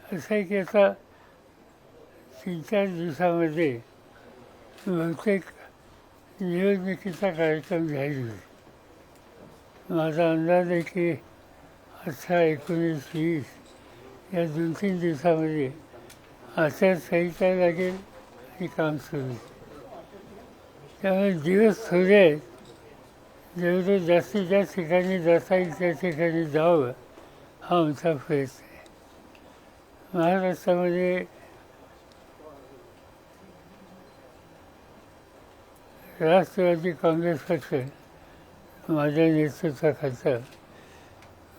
असं आहे की आता 3-4 दिवसामध्ये बहुतेक निवडणुकीचा कार्यक्रम जाहीर होईल. माझा अंदाज आहे की 18, 19, 20 या 2-3 दिवसामध्ये आचारसंहिता लागेल आणि काम सुरू होईल. त्यामुळे दिवस थोडे आहेत. जेवढे जास्तीत जास्त ठिकाणी जाता येईल त्या ठिकाणी जावं हा आमचा प्रयत्न आहे. महाराष्ट्रामध्ये राष्ट्रवादी काँग्रेस पक्ष माझ्या नेतृत्वाखालचा,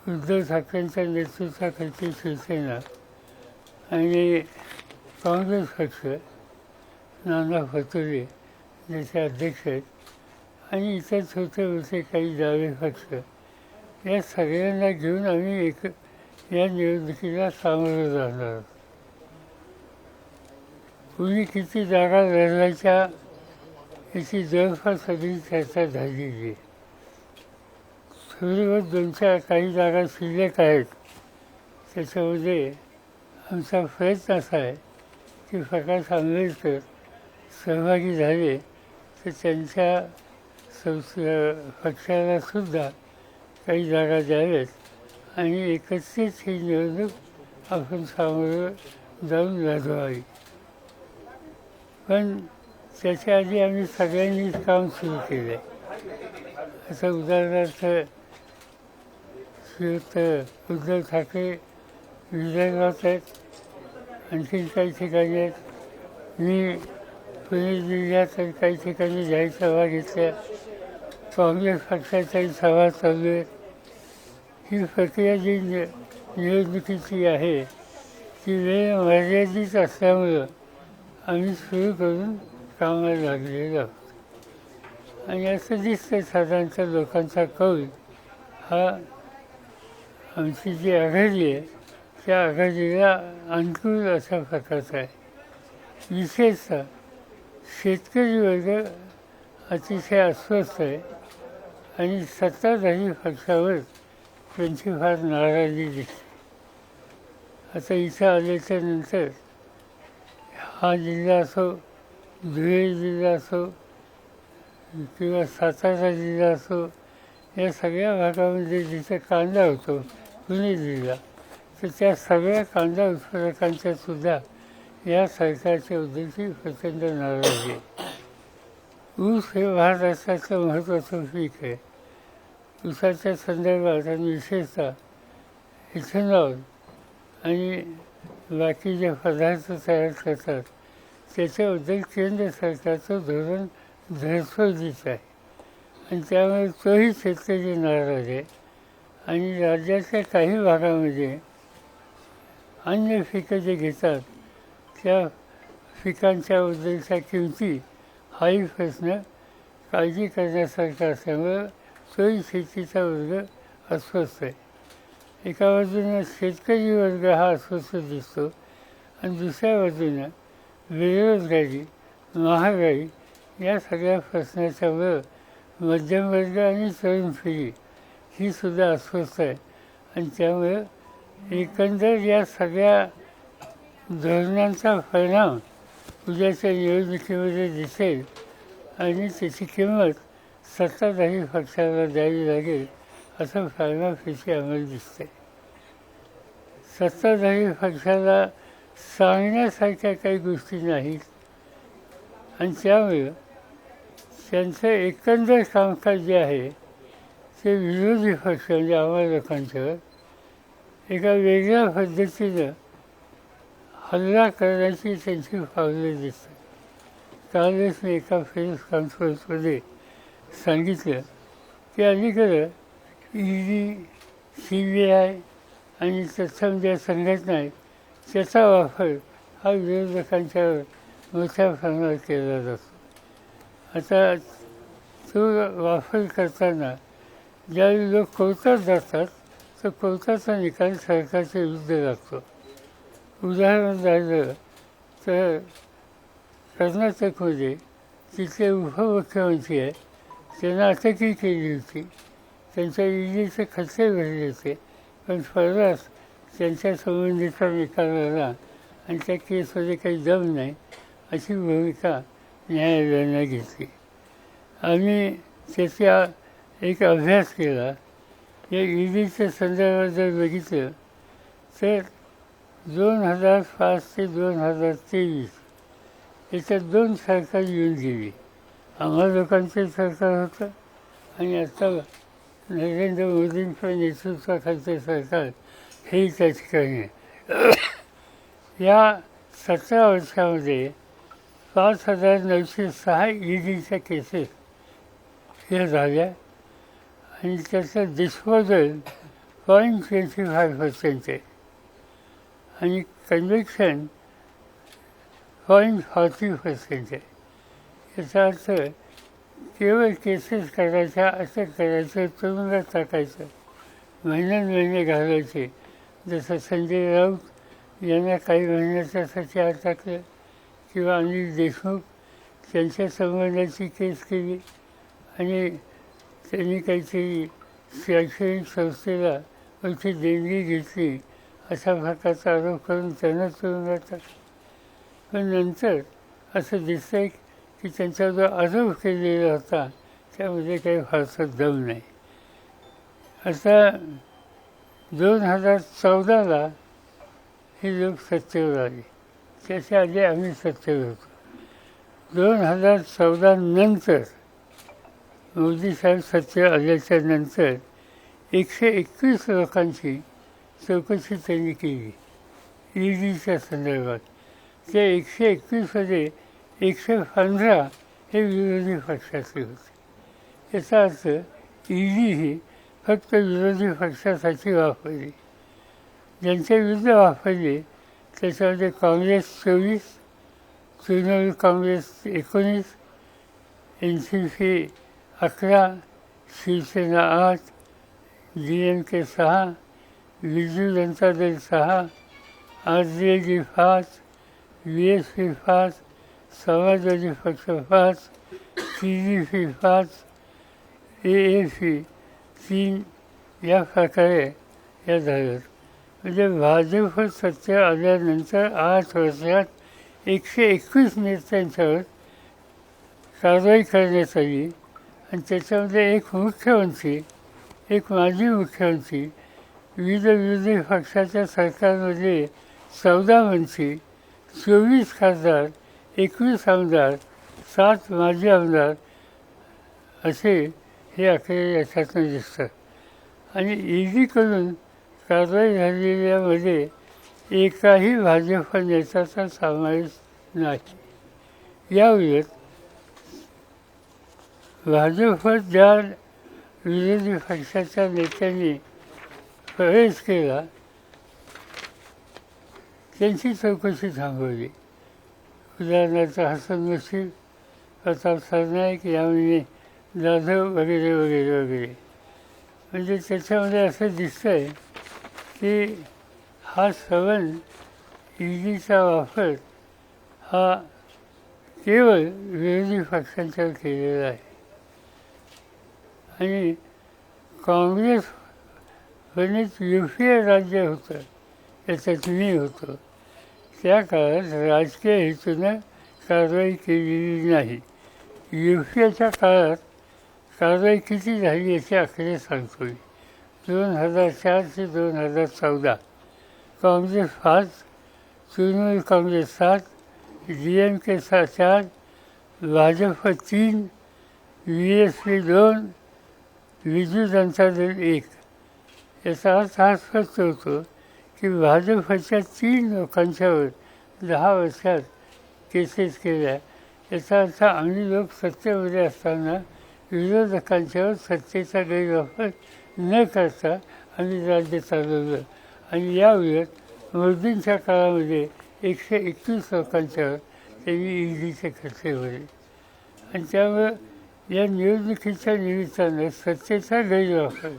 उद्धव ठाकरेंच्या नेतृत्वाखालची शिवसेना आणि काँग्रेस पक्ष, नाना पटोले ज्याचे अध्यक्ष आहेत, आणि इतर छोटे मोठे काही डावे पक्ष, या सगळ्यांना घेऊन आम्ही या निवडणुकीला सामोरं जाणार आहोत. कुणी किती जागा लढवायच्या याची जवळपास सगळी चर्चा झालेली आहे. थोडीवर 2-4 काही जागा शिल्लक आहेत. त्याच्यामध्ये आमचा प्रयत्न असा आहे की प्रकाश आंबेडकर सहभागी झाले तर त्यांच्या पक्षाला सुद्धा काही जागा द्याव्यात आणि एकत्रित ही निवडणूक आपण सामोरं जाऊन लढवावी. पण त्याच्या आधी आम्ही सगळ्यांनीच काम सुरू केलं आहे. असं उदाहरणार्थ उद्धव ठाकरे विदर्भात आहेत, आणखी काही ठिकाणी आहेत. मी पुणे जिल्ह्यात काही ठिकाणी जाहीर सभा घेतल्या. काँग्रेस पक्षाच्याही सभा चालू आहेत. ही प्रक्रिया जी निवडणुकीची आहे ती वेळ मर्यादित असल्यामुळं आम्ही सुरू करून कामाला लागलेलो आहोत. आणि असं दिसतं साधारणतः लोकांचा कौल हा आमची जी आघाडी आहे त्या आघाडीला अनुकूल अशा प्रकारचा आहे. विशेषतः शेतकरी वर्ग अतिशय अस्वस्थ आहे आणि सत्ताधारी पक्षावर त्यांची फार नाराजी दिसते. आता इथं आल्याच्या नंतर हा जिल्हा असो, धुळे जिल्हा असो किंवा सातारा जिल्हा असो, या सगळ्या भागामध्ये जिथे कांदा होतो, पुणे जिल्हा, तर त्या सगळ्या कांदा उत्पादकांच्या सुद्धा या सरकारच्या उद्देशी प्रचंड नाराजी आहे. ऊस हे महाराष्ट्राचं महत्त्वाचं पीक आहे. ऊसाच्या संदर्भात आणि विशेषतः इथेनॉल आणि बाकी जे पदार्थ तयार करतात त्याच्याबद्दल केंद्र सरकारचं धोरण धडपडीचं आहे आणि त्यामुळे तोही शेतकरी नाराज आहे. आणि राज्याच्या काही भागामध्ये अन्य पिकं जे घेतात त्या पिकांच्याबद्दलच्या किमती हाही प्रश्न काळजी करण्यासारखा असल्यामुळं तोही शेतीचा वर्ग अस्वस्थ आहे. एका बाजूनं शेतकरी वर्ग हा अस्वस्थ दिसतो आणि दुसऱ्या बाजूनं बेरोजगारी, महागाई या सगळ्या प्रश्नाच्यामुळं मध्यमवर्ग आणि तरुण पिढी ही सुद्धा अस्वस्थ आहे. आणि त्यामुळं एकंदर या सगळ्या धोरणांचा परिणाम उद्याच्या निवडणुकीमध्ये दिसेल आणि त्याची किंमत सत्ताधारी पक्षाला द्यावी लागेल असं फार्माफिशी आम्हाला दिसतं आहे. सत्ताधारी पक्षाला सांगण्यासारख्या काही गोष्टी नाहीत आणि त्यामुळं त्यांचं एकंदर कामकाज जे आहे ते विरोधी पक्ष म्हणजे आम्हाला लोकांच्यावर एका वेगळ्या पद्धतीनं हल्ला करण्याची त्यांची पावलं दिसतात. कालच मी एका प्रेस कॉन्फरन्समध्ये सांगितलं की अलीकडं ED, CBI आणि तत्सम ज्या संघटना आहेत त्याचा वापर हा विरोधकांच्यावर मोठ्या प्रमाणात केला जातो. आता तो वापर करताना ज्यावेळी लोक कोर्टात जातात तर कोर्टाचा निकाल सरकारच्या विरुद्ध लागतो. उदाहरण द्यायचं तर कर्नाटकमध्ये तिथले उपमुख्यमंत्री आहे, त्यांना अटकही केली होती, त्यांच्या EDचे खटले भरले होते, पण परवाच त्यांच्या संबंधीचा निकाल आला आणि त्या केसमध्ये काही दम नाही अशी भूमिका न्यायालयानं घेतली. आम्ही त्याचा एक अभ्यास केला. या ईडीच्या संदर्भात जर बघितलं तर 2005 ते 2023 याच्यात 2 सरकार येऊन गेली. आम्हा लोकांचं सरकार होतं आणि आता नरेंद्र मोदींच्या नेतृत्वाखालचं सरकार हे त्या ठिकाणी आहे. या 17 वर्षामध्ये 5,906 ईडीच्या केसेस ह्या झाल्या आणि त्याचं डिस्पोजल 0.25% आहे आणि कन्व्हिक्शन 0.40% आहे. याचा अर्थ केवळ केसेस करायच्या, असं करायचं, तुरुंगात टाकायचं, महिने घालायचे. जसं संजय राऊत यांना काही महिन्याच्यासाठी आत टाकलं किंवा अनिल देशमुख त्यांच्या संबंधाची केस केली आणि त्यांनी काहीतरी शैक्षणिक संस्थेला मोठी देणगी घेतली अशा प्रकारचा आरोप करून त्यांना तुरुंगात टाकलं. पण नंतर असं दिसतंय की त्यांचा जो आरोप केलेला होता त्यामध्ये काही फारसा दम नाही. आता 2014ला हे लोक सत्तेवर आले. त्याच्या आधी आम्ही सत्तेवर होतो. 2014 नंतर मोदी साहेब सत्तेवर आल्याच्या नंतर 121 लोकांची चौकशी त्यांनी केली ईडीच्या संदर्भात. त्या 121मध्ये 115 हे विरोधी पक्षाचे होते. याचा अर्थ ईडी ही फक्त विरोधी पक्षासाठी वापरली. ज्यांच्या विरुद्ध वापरली त्याच्यामध्ये Congress 24, Trinamool Congress 19, NCP 11, Shiv Sena 8, DMK 6, Biju Janata Dal 6, RJD 5, BSP 5, समाजवादी पक्ष 5, TDP 5, AAP 3 या प्रकारे या झाल्यात. म्हणजे भाजप सत्तेवर आल्यानंतर 8 वर्षात 121 नेत्यांच्यावर कारवाई करण्यात आली आणि त्याच्यामध्ये एक मुख्यमंत्री, एक माजी मुख्यमंत्री, विविध विरोधी पक्षाच्या सरकारमध्ये 14 मंत्री, 24 खासदार, 21 आमदार, 7 माजी आमदार असे हे आकडे याच्यातून दिसतात. आणि ईडीकडून कारवाई झालेल्यामध्ये एकाही भाजप नेत्याचा समावेश नाही. याउलट भाजपवर ज्या विरोधी पक्षाच्या नेत्यांनी प्रवेश केला त्यांची चौकशी थांबवली. उदाहरणार्थ हसन मुश्रीफ, प्रताप सरनाईक, यामिनी जाधव वगैरे वगैरे वगैरे. म्हणजे त्याच्यामध्ये असं दिसतंय की हा सवन ईडीचा वापर हा केवळ विरोधी पक्षांच्यावर केलेला आहे. आणि काँग्रेस गणित UPA राज्य होतं, त्याच्यात मी होतो. त्या काळात राजकीय हेतूनं कारवाई केलेली नाही. UPAच्या काळात कारवाई किती झाली याचे आकडे सांगतो मी. 2004 ते 2014 काँग्रेस 5, तृणमूल काँग्रेस 7, DMK 4, भाजप 3, BSP 2, बिजू जनता दल 1. याचा अर्थ हा स्पष्ट होतो की भाजपच्या 3 लोकांच्यावर 10 वर्षात केसेस केल्या. याचा अर्थ आम्ही लोक सत्तेमध्ये असताना विरोधकांच्यावर सत्तेचा गैरवापर न करता आम्ही राज्य चालवलं. आणि याउलट मोदींच्या काळामध्ये 121 लोकांच्यावर त्यांनी ईडीचे खर्चे भरले. आणि त्यामुळं या निवडणुकीच्या निमित्तानं सत्तेचा गैरवापर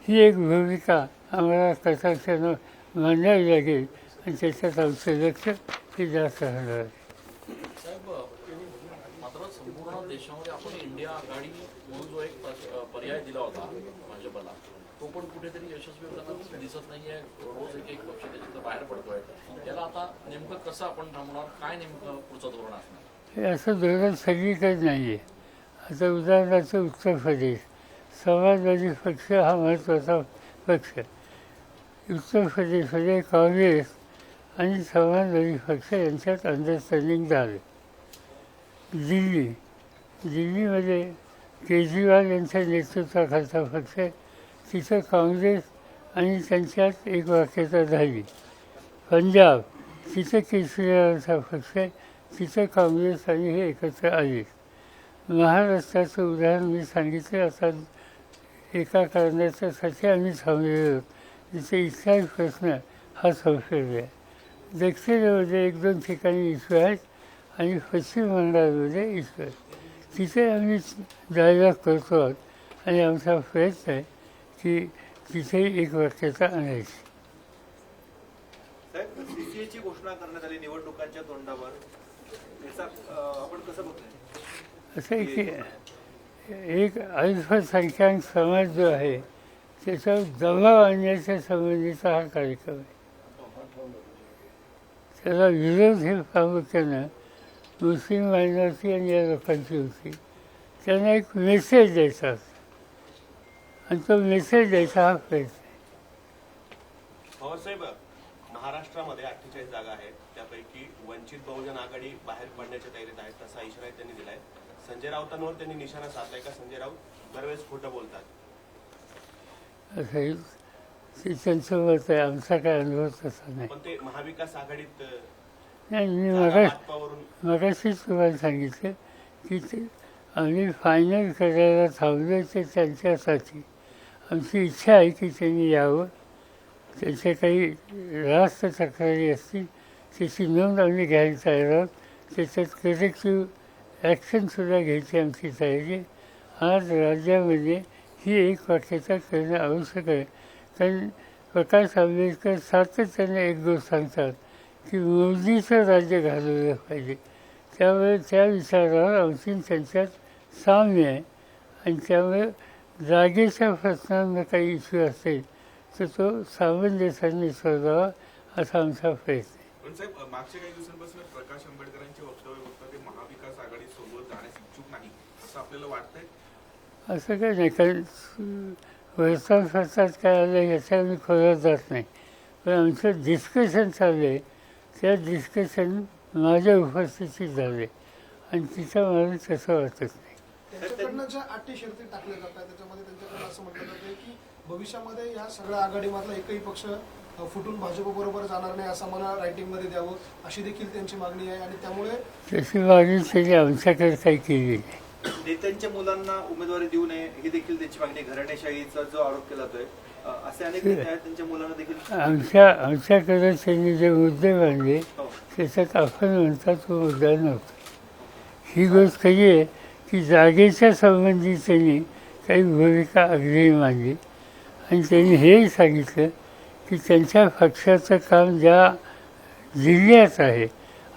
ही एक भूमिका आम्हाला कथाच्यानं मांडावी लागेल आणि त्याच्यात आमचं लक्ष हे जास्त राहणार आहे. साहेब, मात्र संपूर्ण देशामध्ये आपण इंडिया आघाडी म्हणून जो एक पर्याय दिला होता भाजपला, तो पण कुठेतरी यशस्वी होताना दिसत नाहीये. रोज एक पक्ष त्याच्यातलं बाहेर पडतोय. त्याला आता नेमकं कसं आपण थांबणार, काय नेमकं पुढचं धोरण असणार? हे असं धोरण सगळीकडे नाही आहे. आता उदाहरणार्थ उत्तर प्रदेश, समाजवादी पक्ष हा महत्त्वाचा पक्ष. उत्तर प्रदेशमध्ये काँग्रेस आणि समाजवादी पक्ष यांच्यात अंडरस्टँडिंग झालं. दिल्लीमध्ये केजरीवाल यांच्या नेतृत्वाखालचा पक्ष, तिथं काँग्रेस आणि त्यांच्यात एक वाक्यता झाली. पंजाब, तिथं केजरीवालांचा पक्ष, तिथं काँग्रेस आणि हे एकत्र आले. महाराष्ट्राचं उदाहरण मी सांगितलं. आता एका कारणाच्यासाठी आम्ही थांबलेलो आहोत, तिथे इथलाही प्रश्न हा संसर्ग आहे. दक्षिणेमध्ये 1-2 ठिकाणी इश्यू आहेत आणि पश्चिम बंगालमध्ये इश्यू आहेत. तिथे आम्ही जाहिरात करतो आहोत आणि आमचा प्रयत्न आहे की तिथेही एक वाक्यता आणायची. साहेब, सीसीएची घोषणा करण्यात आली निवडणुकांच्या तोंडावर, याचा आपण कसं बघतोय? असं आहे की एक अल्पसंख्याक समाज जो आहे त्याच्यावर दबाव आणण्याच्या संबंधीचा हा कार्यक्रम आहे. त्याला विरोध हे प्रामुख्यानं मुस्लिम मायनॉरिटी आणि या लोकांची होती. त्यांना एक मेसेज द्यायचा असतो आणि तो मेसेज द्यायचा हा प्रयत्न आहे. पवारसाहेब, महाराष्ट्रामध्ये 48 जागा आहेत, त्यापैकी वंचित बहुजन आघाडी बाहेर पडण्याच्या तयारीत आहेत, तसा इशारा त्यांनी दिलाय. संजय राऊतांवर त्यांनी निशाणा साधलाय का? संजय राऊत दरवेळेस खोटं बोलतात. असं ते त्यांचं मत आहे, आमचा काय अनुभव तसा नाही. पण ते महाविकास आघाडीत नाही, मी मगाशीच तुम्हाला सांगितलं की ते आम्ही फायनल करायला थांबलो ते त्यांच्यासाठी. आमची इच्छा आहे की त्यांनी यावं. त्याच्या काही रास्त तक्रारी असतील त्याची नोंद आम्ही घ्यायला तयार आहोत. त्याच्यात करेक्टिव्ह ॲक्शनसुद्धा घ्यायची आमची तयारी आहे. आज राज्यामध्ये ही एक वाक्यता करणं आवश्यक आहे. कारण प्रकाश आंबेडकर सातत्याने एक गोष्ट सांगतात की मोदीचं राज्य घालवलं पाहिजे. त्यामुळे त्या विचारावर आमची त्यांच्यात साम्य आहे आणि त्यामुळे जागेच्या प्रश्नांना काही इश्यू असेल तर तो सामंजस्याने सोडवावा असा आमचा प्रयत्न आहे. पण साहेब, मागच्या काही दिवसांपासून प्रकाश आंबेडकरांचे वक्तव्य होतं ते महाविकास आघाडी सोबत जाण्यास इच्छुक नाही असं आपल्याला वाटतंय? असं काही नाही, कारण वर्तमानपत्रात काय आलं याच्या मी खोलात जात नाही. पण आमचं डिस्कशन चाललं आहे. त्या डिस्कशन माझ्या उपस्थितीत झाले आणि तिथं मला तसं वाटत नाही. त्यांच्याकडनं ज्या अटी शर्ती टाकल्या जातात त्याच्यामध्ये त्यांच्याकडनं असं म्हटलं जातं की भविष्यामध्ये या सगळ्या आघाडीमधला एकही पक्ष फुटून भाजपबरोबर जाणार नाही असं मला रायटिंगमध्ये द्यावं अशी देखील त्यांची मागणी आहे. आणि त्यामुळे तशी मागणी त्यांनी आमच्याकडे काही केली नाही. नेत्यांच्या मुलांना उमेदवारी देऊ नये ही देखील त्यांची मागणी. घराणेशाहीचा जो आरोप केला जातोय, असे अनेक नेते आहेत, त्यांच्या मुलांना देखील आमच्याकडे त्यांनी जे मुद्दे मांडले त्याच्यात आपण म्हणता तो मुद्दा नव्हता. ही गोष्ट खरी आहे की जागेच्या संबंधी त्यांनी काही भूमिका अग्रही मांडली आणि त्यांनी हेही सांगितलं की त्यांच्या पक्षाचं काम ज्या जिल्ह्यात आहे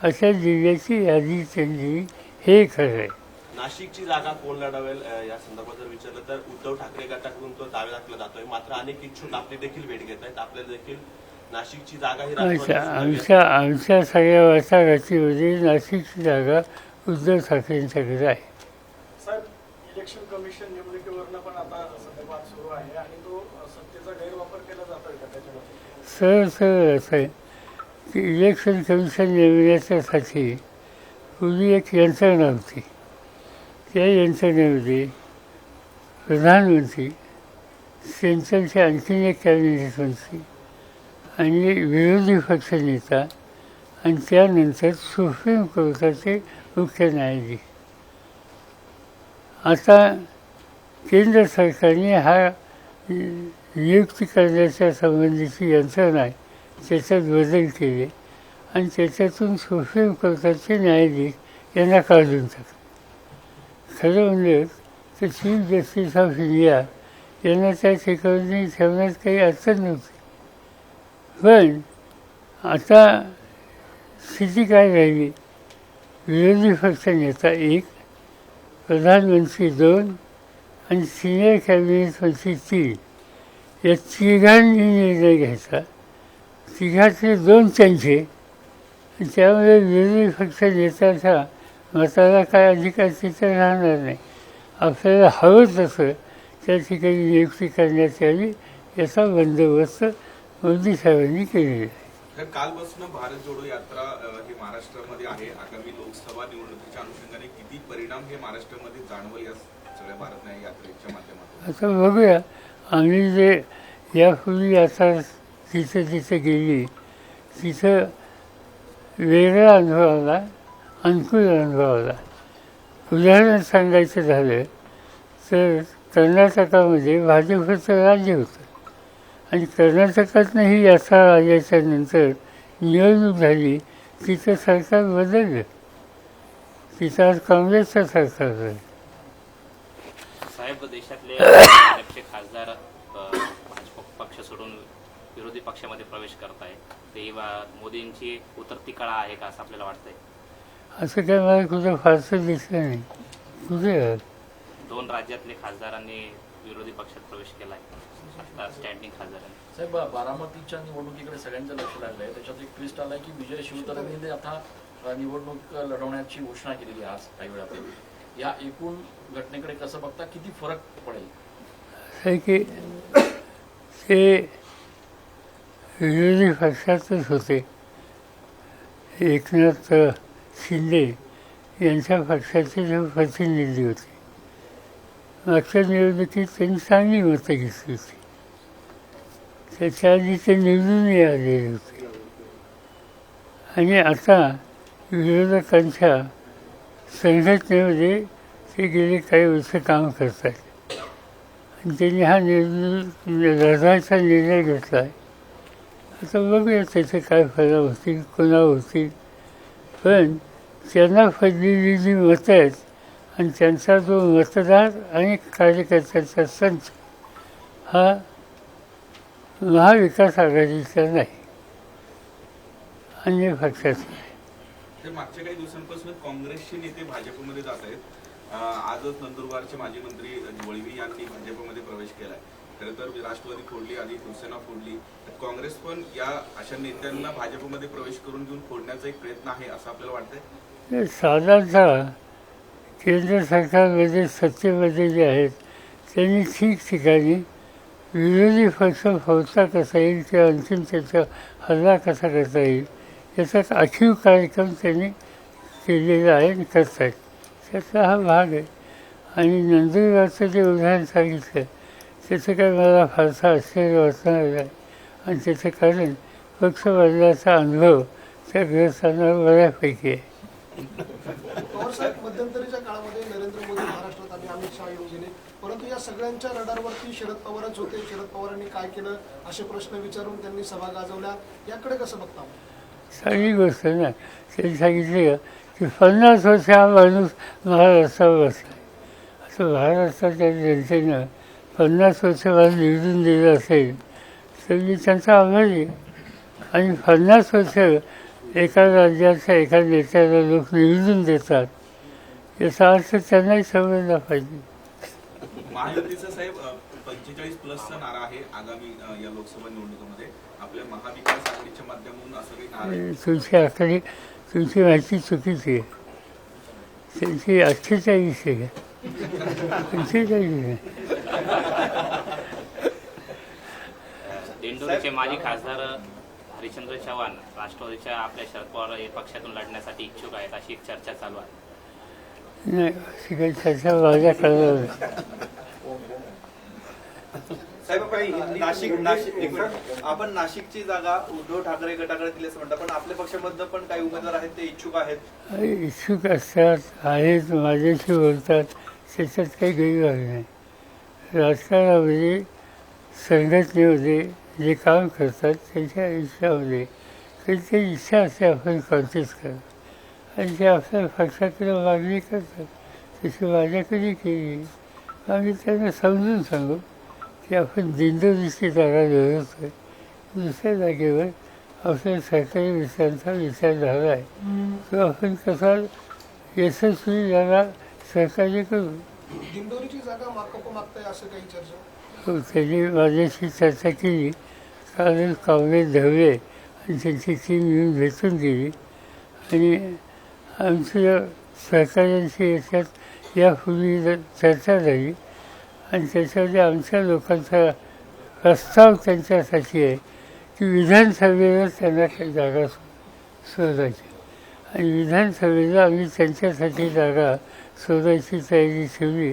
अशा जिल्ह्याची यादी त्यांनी, हे खरं आहे. नाशिकची जागा कोण लढवेल या संदर्भात जर विचारलं तर उद्धव ठाकरे गटाकडून तो दावा दाखला जातोय. मात्र अनेक इच्छुक आपली देखील भेट घेत आहेत. आपल्याला देखील नाशिकची जागा ही आमच्या सगळ्या वाटाघाटीमध्ये नाशिकची जागा उद्धव ठाकरेंच्याकडे आहे. साहेब, इलेक्शन कमिशन निवडणुकीवरनं पण आता सध्या वाद सुरू आहे आणि तो सत्तेचा गैरवापर केला जातोय का त्याच्यामध्ये? सरळ असं आहे की इलेक्शन कमिशन नेमण्याच्यासाठी पूर्वी एक यंत्रणा होती. त्या यंत्रणेमध्ये प्रधानमंत्री, सेंट्रलचे आणखीन एक कॅबिनेट मंत्री आणि विरोधी पक्षनेता आणि त्यानंतर सुप्रीम कोर्टाचे मुख्य न्यायाधीश. आता केंद्र सरकारने हा नियुक्ती करण्याच्या संबंधीची यंत्रणा आहे त्याच्यात बदल केले आणि त्याच्यातून सुप्रीम कोर्टाचे न्यायाधीश यांना काढून टाकले. खरं म्हणलं तर चीफ जस्टिस ऑफ इंडिया यांना त्या ठिकाणी ठेवण्यात काही अडचण नव्हती. पण आता स्थिती काय राहिली, विरोधी पक्षनेता 1, प्रधानमंत्री 2 आणि सिनियर कॅबिनेट मंत्री 3 या तिघांनी निर्णय घ्यायचा. तिघातले 2 त्यांचे. त्यामुळे विरोधी पक्ष नेत्याच्या मताला काय अधिकार तिथं राहणार नाही. आपल्याला हवं तसं त्या ठिकाणी नियुक्ती करण्यात यावी याचा बंदोबस्त मोदी साहेबांनी केलेला आहे. तर कालपासून भारत जोडो यात्रा ही महाराष्ट्रामध्ये आहे. आगामी लोकसभा निवडणुकीच्या अनुषंगाने किती परिणाम हे महाराष्ट्रामध्ये जाणवेल या सगळ्या भारत न्याय यात्रेच्या माध्यमातून? आता बघूया. आम्ही जे यापूर्वी यात्रा जिथं गेली तिथं वेगळा अनुभव आला, अनुकूल अनुभव आला. उदाहरण सांगायचं झालं तर कर्नाटकामध्ये भाजपचं राज्य होतं आणि कर्नाटकातनं ही यात्रा आल्याच्यानंतर निवडणूक झाली. तिथं सरकार बदललं. तिथं आज काँग्रेसचं सरकार झालं. साहेब, देशातले भाजपचे खासदार भाजप पक्ष सोडून विरोधी पक्षामध्ये प्रवेश करत आहे. ते मोदींची उतरती कळा आहे का असं आपल्याला वाटतंय? असं काय मला कुठं फारसं दिसलं नाही. कुठे 2 राज्यातले खासदारांनी विरोधी पक्षात प्रवेश केलाय, स्टँडिंग खासदारांनी. साहेब, बारामतीच्या निवडणुकीकडे सगळ्यांचं लक्ष लागलंय. त्याच्यात एक ट्विस्ट आलाय की विजय शिवतारेंनी आता निवडणूक लढवण्याची घोषणा केलेली आहे आज काही वेळापूर्वी. या एकूण घटनेकडे कसं बघता, किती फरक पडेल? आहे की ते विरोधी पक्षातच होते. एकनाथ शिंदे यांच्या पक्षाचे जे प्रतिनिधी होते. मागच्या निवडणुकीत त्यांनी चांगली मतं घेतली होती. त्याच्या आधी ते निवडूनही आलेले होते आणि आता विरोधकांच्या संघटनेमध्ये ते गेले काही वर्ष काम करत आहेत आणि त्यांनी हा लढायचा निर्णय घेतला आहे. आता बघूया त्याचे काय फरक होतील, कोणावर होतील. पण त्यांना पडलेली जी मतं आहेत आणि त्यांचा जो मतदार आणि कार्यकर्त्यांचा संच हा महाविकास आघाडीचा नाही, अन्य पक्षाचा नाही. तर मागच्या काही दिवसांपासून काँग्रेसचे नेते भाजपमध्ये जात आहेत. आजच नंदुरबारचे माजी मंत्री वळवी यांनी भाजपमध्ये प्रवेश केलाय. खरं तर राष्ट्रवादी फोडली, आधी शिवसेना फोडली. तर काँग्रेस पण या अशा नेत्यांना भाजपमध्ये प्रवेश करून घेऊन फोडण्याचा एक प्रयत्न आहे असं आपल्याला वाटतंय? साधारणतः केंद्र सरकारमध्ये सत्तेमध्ये जे आहेत त्यांनी ठिकठिकाणी विरोधी पक्ष फोडता कसा येईल किंवा आणखीन त्याचा हल्ला कसा करता येईल याचा आखीव कार्यक्रम त्यांनी केलेला आहे आणि करत आहेत. त्याचा हा भाग आहे. आणि नंदुरबारचं जे उदाहरण सांगितलं त्याचं काय मला फारसा आश्चर्य वाटणार नाही. आणि त्याचं कारण पक्ष बदलाचा अनुभव त्या ग्रस्तांना बऱ्यापैकी आहे. पवार साहेब, मध्यंतरीच्या काळामध्ये नरेंद्र मोदी महाराष्ट्रात आणि अमित शहा येऊन गेले, परंतु या सगळ्यांच्या रडारवरती शरद पवारच होते. शरद पवारांनी काय केलं असे प्रश्न विचारून त्यांनी सभा गाजवल्या. याकडे कसं बघता? चांगली गोष्ट ना. त्यांनी सांगितलं की 50 वर्ष हा माणूस महाराष्ट्रावर बसला. असं महाराष्ट्राच्या जनतेनं 50 वर्ष मला निवडून दिलं असेल तर मी त्यांचा आभारी आहे. आणि 50 वर्ष एका राज्याच्या एका नेत्याला लोक निवडून देतात याचा अर्थ त्यांनाही समजला पाहिजे. महायुतीचा साहेब 45+ नारा आहे आगामी या लोकसभा निवडणुकीमध्ये. आपल्या महाविकास आघाडीच्या माध्यमातून असं काही नारा आहे? तुमची आकडे तुमची माहिती चुकीची आहे. त्यांची 48 आहे, 45 आहे. दिंडोरीचे माजी खासदार हरिश्चंद्र चव्हाण राष्ट्रवादीच्या आपल्या शरद पवार या पक्षातून लढण्यासाठी इच्छुक आहेत अशी एक चर्चा चालू आहे. नाही, अशी काही चर्चा माझ्या कळलं. साहेब, आपण नाशिकची जागा उद्धव ठाकरे गटाकडे दिली असं म्हणतात, पण आपल्या पक्षामधनं पण काही उमेदवार आहेत ते इच्छुक आहेत. इच्छुक असतात, आहेत, माझ्याशी बोलतात, त्याच्यात काही गैरवाग नाही. राजकारणामध्ये संघटनेमध्ये जे काम करतात त्यांच्या आयुष्यामध्ये काहीतरी इच्छा असते आपण कॉन्टेस्ट करा आणि ते आपल्या पक्षाकडे मागणी करतात. तशी माझ्याकडे केली. आम्ही त्यांना समजून सांगू की आपण दिंडोरीची जागा निवडतो आहे, दुसऱ्या जागेवर आपल्या सरकारी विषयांचा विचार झाला आहे तो आपण कसा यशस्वी याला सहकार्य करू. दिंडोरीची जागा मागताय असं काही चर्चा? त्यांनी माझ्याशी चर्चा केली. कालच काँग्रेस धवले आणि त्यांची टीम येऊन भेटून गेली आणि आमच्या सहकार्यांशी याच्यात यापूर्वी चर्चा झाली आणि त्याच्यामध्ये आमच्या लोकांचा प्रस्ताव त्यांच्यासाठी आहे की विधानसभेला त्यांना काही जागा शोधायची आणि विधानसभेला आम्ही त्यांच्यासाठी जागा शोधायची तयारी ठेवली.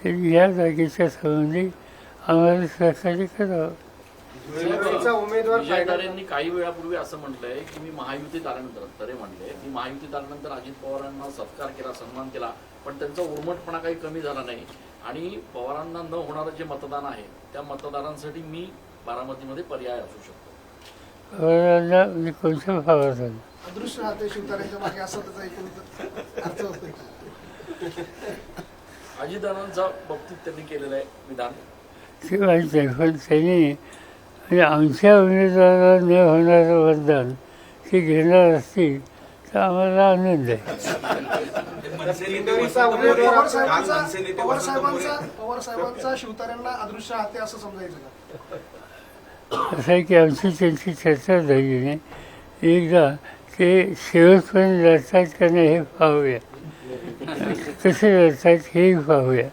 तरी ह्या जागेच्या संबंधी आम्हाला सहकार्य करावं. धुळेचा उमेदवार विजयदारेंनी काही वेळापूर्वी असं म्हटलंय की मी महायुतीत आल्यानंतर तरे म्हणले की महायुतीत आल्यानंतर अजित पवारांना सत्कार केला, सन्मान केला, पण त्यांचा उर्मटपणा काही कमी झाला नाही आणि पवारांना न होणारं जे मतदान आहे त्या मतदारांसाठी मी बारामतीमध्ये पर्याय असू शकतो. पवारांना मी कोणत्या भावात झालं अदृश्य हाते शिवतारेंच्या मागे असं त्याचा एकूण अर्थ होतो. अजितदारांच्या बाबतीत त्यांनी केलेलं आहे विधान ते माहीत नाही, पण त्यांनी म्हणजे आमच्या उमेदवाराला न होणारं मतदान ते घेणार असतील तर आम्हाला आनंद आहे. दिंडोरीचा उमेदवार पवार साहेबांचा शिवतारेंना अदृश्य हाते असं समजायचं का? असं आहे की आमची त्यांची चर्चा झाली नाही. एकदा ते शेवटपर्यंत लढतात का नाही हे पाहूया, कसे लढतात हेही पाहूया.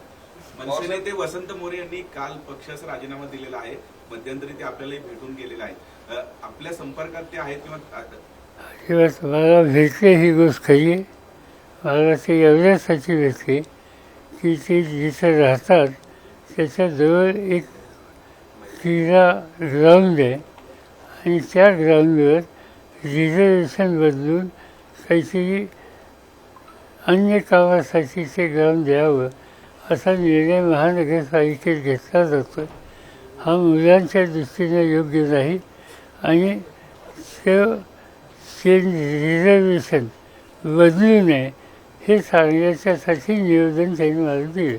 मनसे नेते वसंत मोरे यांनी काल पक्षाचा राजीनामा दिलेला आहे. मध्यंतरी ते आपल्यालाही भेटून गेलेले आहे. आपल्या संपर्कात ते आहेत किंवा तेव्हा मला भेटले ही गोष्ट खरी आहे. मला ते एवढ्यासाठी भेटले की ते जिथं राहतात त्याच्याजवळ एक क्रीडा ग्राउंड आहे आणि त्या ग्राउंडवर रिझर्वेशन बदलून काहीतरी अन्य कामासाठी ते ग्राउंड द्यावं असा निर्णय महानगरपालिकेत घेतला जातो. हा मुलांच्या दृष्टीने योग्य नाही आणि ते रिझर्वेशन बदलू नये हे सांगण्याच्यासाठी निवेदन त्यांनी मला दिलं.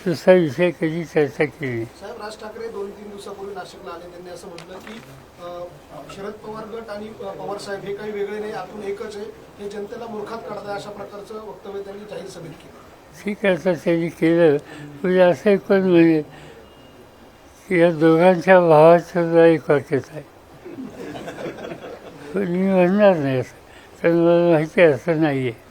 दुसरा विषय कधी चर्चा केली नाही. साहेब, राज ठाकरे 2-3 दिवसापूर्वी नाशिकला आले. त्यांनी असं म्हटलं की शरद पवार गट आणि पवार साहेब हे काही वेगळे नाही, आतून एकच आहे, हे जनतेला मूर्खात काढताय, अशा प्रकारचं वक्तव्य त्यांनी जाहीर सभेत केलं. ठीक आहे, आता त्यांनी केलं म्हणजे असं कोण म्हणेल की या दोघांच्या भावात सुद्धा एक वाक्यच आहे. पण मी म्हणणार नाही असं, कारण मला माहिती आहे असं नाही आहे.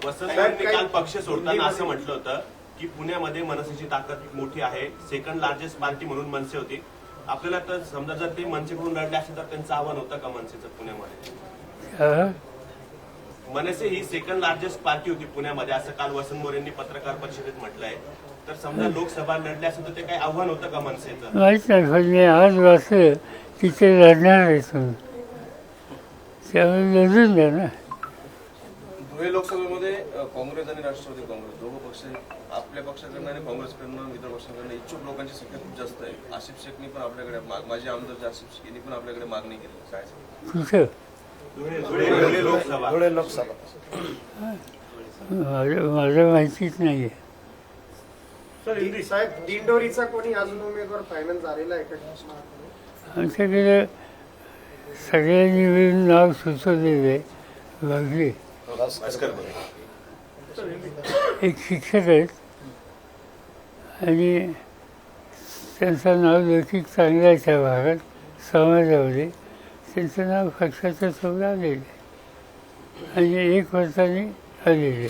वसंत काल पक्ष सोडताना असं म्हटलं होतं की पुण्यामध्ये मनसेची ताकद मोठी आहे, सेकंड लार्जेस्ट पार्टी म्हणून मनसे होती. आपल्याला तर समजा जर ते मनसेकडून लढले असेल तर त्यांचं आव्हान होतं का मनसेचं पुण्यामध्ये? मनसे ही सेकंड लार्जेस्ट पार्टी होती पुण्यामध्ये, असं काल वसंत मोरेंनी पत्रकार परिषदेत म्हटलंय. तर समजा लोकसभा लढली असेल तर ते काही आव्हान होतं का मनसेचं? माहीत नाही, पण मी आज वाचलं की ते लढणार आहे तुम्ही, त्यामुळे लढून द्या ना. धुळे लोकसभेमध्ये काँग्रेस आणि राष्ट्रवादी काँग्रेस दोघं पक्ष आपल्या पक्षाकडनं आणि काँग्रेसकडनं मित्र पक्षाकडनं इच्छुक लोकांची संख्या खूप जास्त आहे. आसिफ शेखनी पण आपल्याकडे माजी आमदार आसिफ शेख यांनी पण आपल्याकडे मागणी केली. काय कुठं धुळे लोकसभा माझं माहितीच नाही आहे. साहेब, दिंडोरीचा कोणी अजून उमेदवार फायनल झालेला आहे का? आमच्याकडे सगळ्यांनी मिळून नाव सुचवलेलं आहे. बघले एक शिक्षक आहेत आणि त्यांचं नाव लौकिक चांगलं आहे त्या भागात समाजामध्ये. त्यांचं नाव पक्षाचं सोबत आलेलं आहे आणि 1 वर्षाने आलेलं आहे.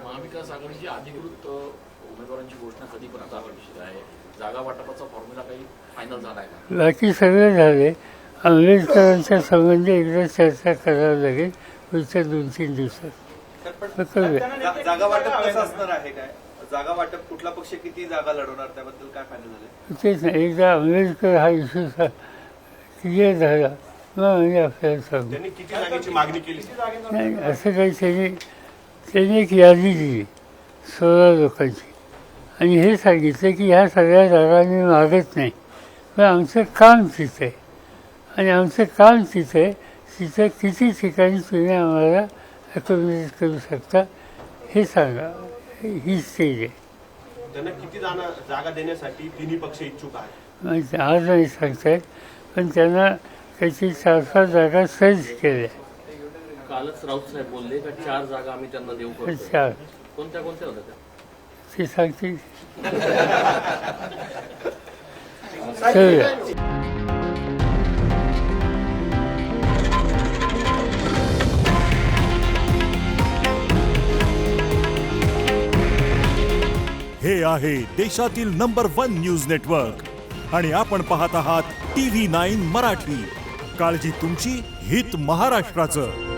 महाविकास आघाडीची अधिकृत उमेदवारांची घोषणा कधीपर्यंत अपेक्षित आहे? जागा वाटपाचा फॉर्म्युला काही फायनल झाला आहे का? बाकी सगळं झाले. आंबेडकरांच्या संबंधी एकदा चर्चा करावी लागेल पुढच्या 2-3 दिवसात. जागा वाटप कसं असणार आहे? काय जागा वाटप, कुठला पक्ष किती जागा लढवणार, त्याबद्दल काय फायनल झालं? तेच नाही, एकदा आंबेडकर हा इश्यू क्लिअर झाला मग म्हणजे आपल्याला सांगू. त्यांनी किती जागेची मागणी केली? नाही असं काही त्यांनी एक यादी दिली 16 लोकांची आणि हे सांगितलं की ह्या सगळ्या जागा मी मागत नाही, पण आमचं काम तिथं आहे आणि आमचं काम तिथं आहे, तिथं किती ठिकाणी तुम्ही आम्हाला अकोमोडेट करू शकता हे सांगा. ही स्टेज आहे. त्यांना किती जागा देण्यासाठी तिन्ही पक्ष इच्छुक आहेत? म्हणजे आज नाही सांगतायत, पण त्यांना काहीतरी 4-5 जागा सर्च केल्या. कालच राऊत साहेब बोलले का 4 जागा आम्ही त्यांना देऊ शकतो. 4 कोणत्या होत्या त्या? ते सांगतील. ठेवूया. हे आहे देशातील नंबर 1 न्यूज नेटवर्क आणि आपण पाहत आहात TV9 मराठी. काळजी तुमची, हित महाराष्ट्राचं.